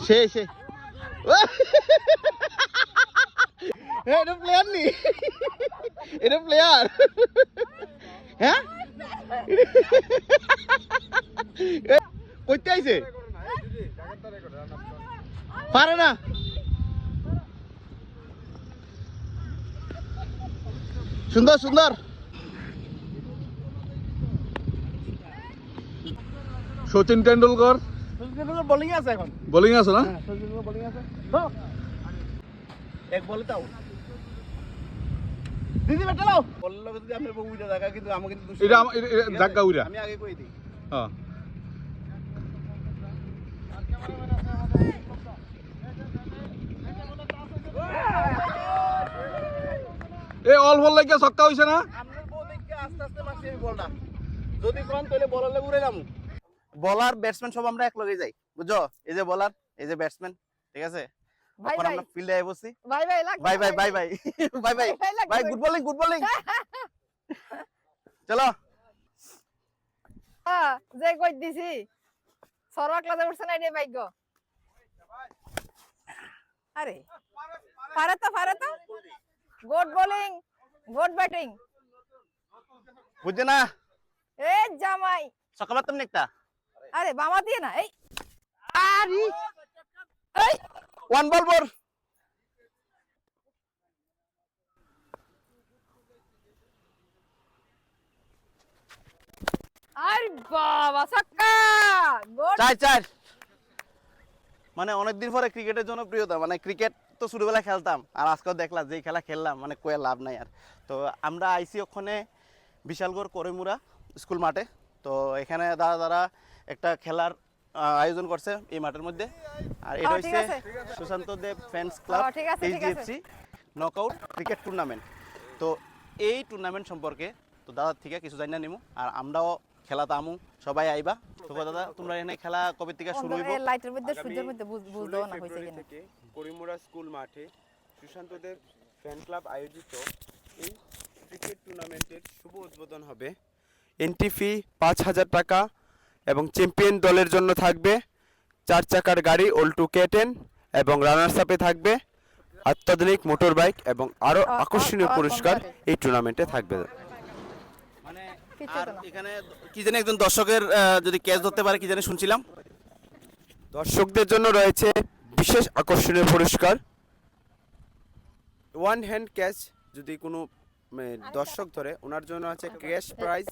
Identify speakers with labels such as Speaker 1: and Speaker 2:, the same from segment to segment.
Speaker 1: সে এটা প্লেয়ার নি, এটা প্লেয়ার। হ্যাঁ কইতে আইছে পারে না। সুন্দর সুন্দর। সচিন তেন্ডুলকর বোলিং আছে, এখন বোলিং আছে না? সচিন তেন্ডুলকর বোলিং আছে, এক বলে তাও দিদি বেটা লাও বললো যদি আপনি উইটা জায়গা, কিন্তু আমাকে কিন্তু এটা জায়গা উইরা আমি আগে কই দিই। হ্যাঁ এই অল বল লাগিয়া ছক্কা হইছে না? আপনার বল দেখে আস্তে আস্তে মারছি আমি বলটা, যদি কোন তাহলে বলার লাগে উড়ে যামু। বলার ব্যাটসম্যান সব আমরা এক লগে যাই, বুঝছো? এই যে বলার, এই যে ব্যাটসম্যান, ঠিক আছে?
Speaker 2: ভাই
Speaker 1: এখন আমরা ফিল্ডে আই বসি।
Speaker 2: ভাই ভাই লাগ
Speaker 1: bye bye bye bye bye bye bye, good bowling good bowling. চলো
Speaker 2: যে কই দিছি সরবা ক্লাসে উঠছে না রে ভাগ্য। আরে পারে তো গুড বোলিং গুড ব্যাটিং।
Speaker 1: বুঝছে না
Speaker 2: এ জামাই
Speaker 1: ছক্কা মারতাম না একটা।
Speaker 2: আরে বামা দিয়ে না, এই
Speaker 1: আরে
Speaker 2: এই
Speaker 1: ওয়ান বল ফর।
Speaker 2: আরে বাবা ছক্কা গুড।
Speaker 1: চার মানে অনেকদিন পরে ক্রিকেটের জনপ্রিয়তা, মানে ক্রিকেট তো ছোটবেলায় খেলতাম, আর আজকেও দেখলাম যে খেলা খেললাম, মানে কয়ে লাভ নাই আর। তো আমরা আইসি ওখানে বিশালগড় করিমুরা স্কুল মাঠে। তো এখানে দাদা একটা খেলার আয়োজন করছে এই মাঠের মধ্যে, আর এটা হচ্ছে Sushant Dev fans club HDFC knockout cricket tournament. তো এই টুর্নামেন্ট সম্পর্কে তো দাদার থেকে কিছু জানি না নিমু, আর আমরাও খেলাতে আমু, সবাই আইবা। তো দাদা তোমরা এখানে খেলা কবে থেকে শুরু হইব?
Speaker 2: লাইটের মধ্যে সূর্যের মধ্যে বুঝলো না হইছে কিনা।
Speaker 3: করিমুরা স্কুল মাঠে সুশান্ত দেব ফ্যান ক্লাব আয়োজিত এই ক্রিকেট টুর্নামেন্টের শুভ উদ্বোধন হবে। এন্ট্রি ফি ৫,০০০ টাকা এবং চ্যাম্পিয়ন দলের জন্য থাকবে ৪ চাকার গাড়ি অল্টু K10 এবং রানার্স আপে থাকবে অত্যাধুনিক মোটর বাইক এবং আরো আকর্ষণীয় পুরস্কার এই টুর্নামেন্টে থাকবে।
Speaker 1: মানে আর এখানে কি জানি একজন দর্শকের যদি ক্যাচ ধরতে পারে কি জানি শুনছিলাম।
Speaker 3: দর্শকদের জন্য রয়েছে বিশেষ আকর্ষণীয় পুরস্কার, ওয়ান হ্যান্ড ক্যাচ যদি কোনো দর্শক ধরে ওনার জন্য আছে ক্যাশ প্রাইজ,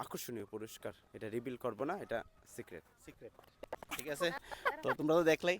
Speaker 3: আকর্ষণীয় পুরস্কার। এটা রিভিল করব না, এটা সিক্রেট।
Speaker 1: ঠিক আছে, তো তোমরা তো দেখলাই